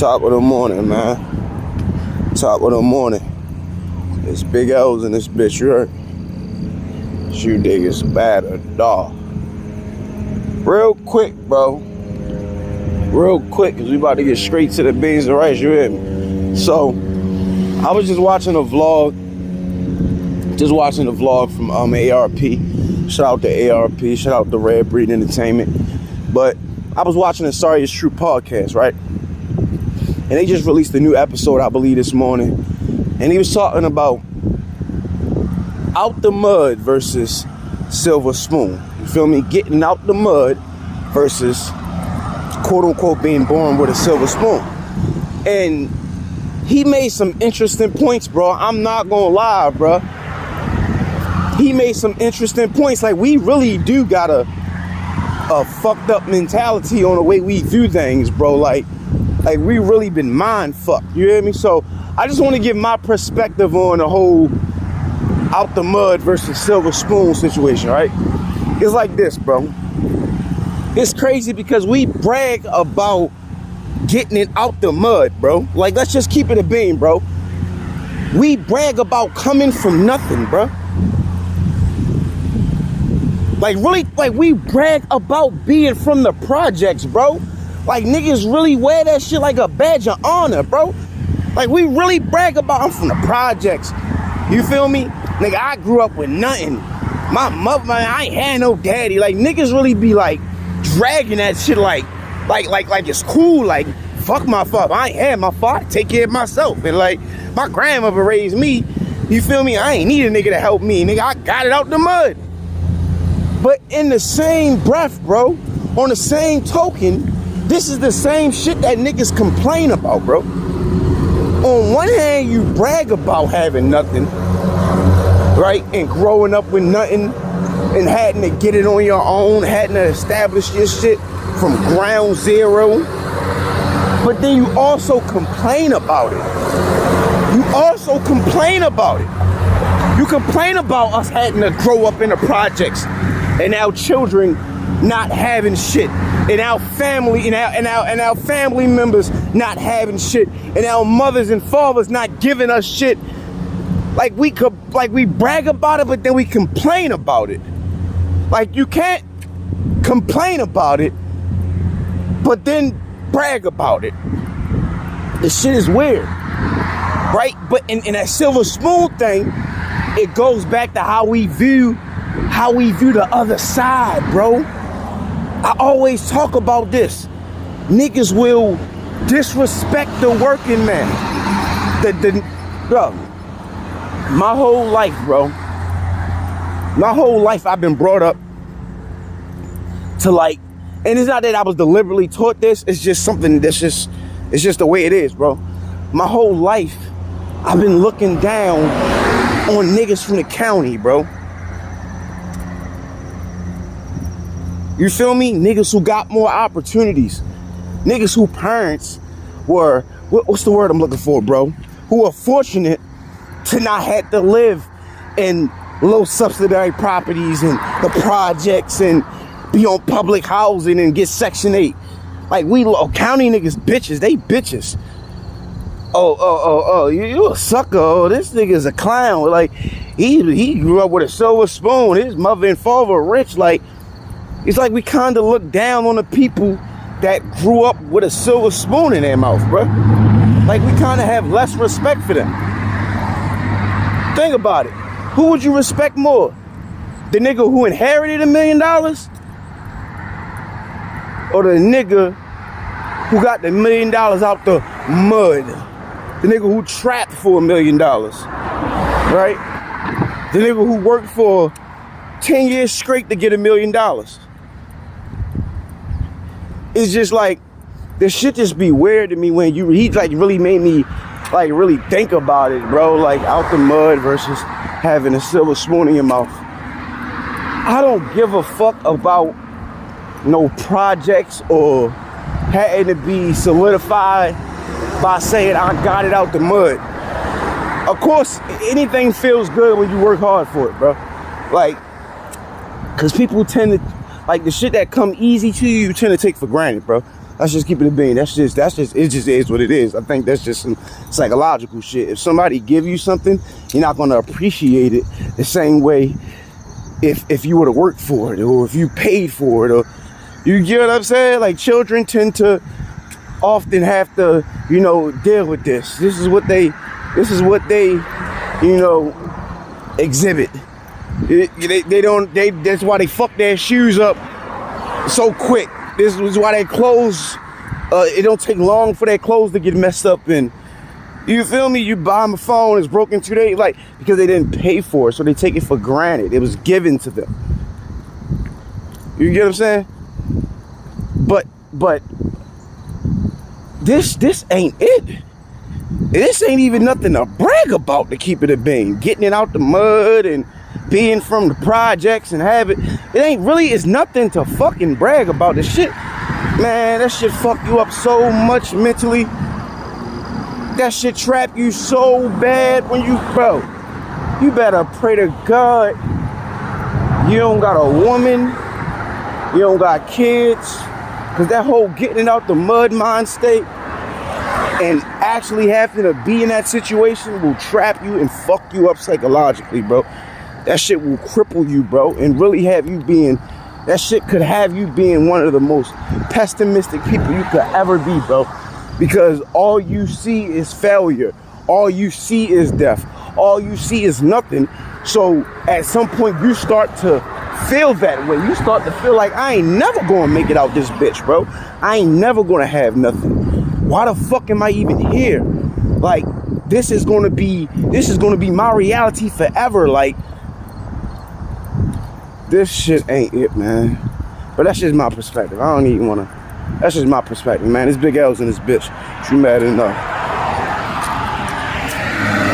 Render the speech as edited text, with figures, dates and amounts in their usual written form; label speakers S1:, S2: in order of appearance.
S1: Top of the morning, man. Top of the morning. It's Big L's in this bitch, you heard? Shoe dig is bad or dog. Real quick, bro. Real quick, because we about to get straight to the beans and rice, you hear me? So, I was just watching a vlog. From ARP. Shout out to ARP. Shout out to Red Breed Entertainment. But I was watching the Sorry It's True podcast, right? And they just released a new episode, I believe, this morning. And he was talking about out the mud versus silver spoon. You feel me? Getting out the mud versus quote unquote being born with a silver spoon. And he made some interesting points, bro. I'm not gonna lie, bro. He made some interesting points. Like, we really do got a fucked up mentality on the way we do things, bro. Like we really been mind fucked. You hear me? So I just want to give my perspective on the whole out the mud versus silver spoon situation, right? It's like this, bro. It's crazy because we brag about getting it out the mud, bro. Like, let's just keep it a beam, bro. We brag about coming from nothing, bro. Like, really, like, we brag about being from the projects, bro. Like, niggas really wear that shit like a badge of honor, bro. Like, we really brag about, I'm from the projects. You feel me? Nigga, I grew up with nothing. My mother, man, I ain't had no daddy. Like, niggas really be, like, dragging that shit like it's cool. Like, fuck my father. I ain't had my father. Take care of myself. And, like, my grandmother raised me. You feel me? I ain't need a nigga to help me. Nigga, I got it out the mud. But in the same breath, bro, on the same token, this is the same shit that niggas complain about, bro. On one hand, you brag about having nothing, right? And growing up with nothing and having to get it on your own, having to establish your shit from ground zero. But then you also complain about it. You also complain about it. You complain about us having to grow up in the projects and our children not having shit, and our family and our family members not having shit, and our mothers and fathers not giving us shit. Like, we brag about it, but then we complain about it. Like, you can't complain about it, but then brag about it. This shit is weird, right? But in that silver spoon thing, it goes back to how we view the other side, bro. I always talk about this. Niggas will disrespect the working man. Bro, my whole life I've been brought up to, like, and it's not that I was deliberately taught this, it's just something it's just the way it is, bro. My whole life I've been looking down on niggas from the county, bro. You feel me? Niggas who got more opportunities. Niggas who parents were, what's the word I'm looking for, bro? Who are fortunate to not have to live in low subsidiary properties and the projects and be on public housing and get Section 8. Like, we county niggas bitches, they bitches. Oh, you a sucker. Oh, this nigga's a clown. Like, he grew up with a silver spoon. His mother and father were rich. Like, it's like we kind of look down on the people that grew up with a silver spoon in their mouth, bro. Like, we kind of have less respect for them. Think about it. Who would you respect more? The nigga who inherited $1 million? Or the nigga who got the $1 million out the mud? The nigga who trapped for $1 million, right? The nigga who worked for 10 years straight to get $1 million. It's just like, this shit just be weird to me when he like really made me like really think about it, bro. Like, out the mud versus having a silver spoon in your mouth. I don't give a fuck about no projects or having to be solidified by saying I got it out the mud. Of course, anything feels good when you work hard for it, bro. Like, cause people tend to Like the shit that come easy to you, you tend to take for granted, bro. Let's just keep it a bean. It just is what it is. I think that's just some psychological shit. If somebody give you something, you're not gonna appreciate it the same way if you were to work for it or if you paid for it, or you get what I'm saying? Like children tend to often have to, you know, deal with this. This is what they, you know, exhibit. That's why they fuck their shoes up so quick. This is why their clothes, it don't take long for their clothes to get messed up. And you feel me? You buy them a phone, it's broken 2 days, like, because they didn't pay for it, so they take it for granted. It was given to them. You get what I'm saying? But this ain't it. This ain't even nothing to brag about, to keep it a bean. Getting it out the mud and being from the projects and have it. It ain't really, it's nothing to fucking brag about. This shit, man, that shit fuck you up so much mentally. That shit trap you so bad when you, bro. You better pray to God you don't got a woman, you don't got kids, because that whole getting out the mud mind state and actually having to be in that situation will trap you and fuck you up psychologically, bro. That shit will cripple you, bro, and really have you being, that shit could have you being one of the most pessimistic people you could ever be, bro. Because all you see is failure. All you see is death. All you see is nothing. So at some point you start to feel that way. You start to feel like, I ain't never gonna make it out this bitch, bro. I ain't never gonna have nothing. Why the fuck am I even here? Like, this is gonna be my reality forever. Like, this shit ain't it, man. But that's just my perspective. I don't even wanna, that's just my perspective, man. It's Big L's in this bitch. You mad enough.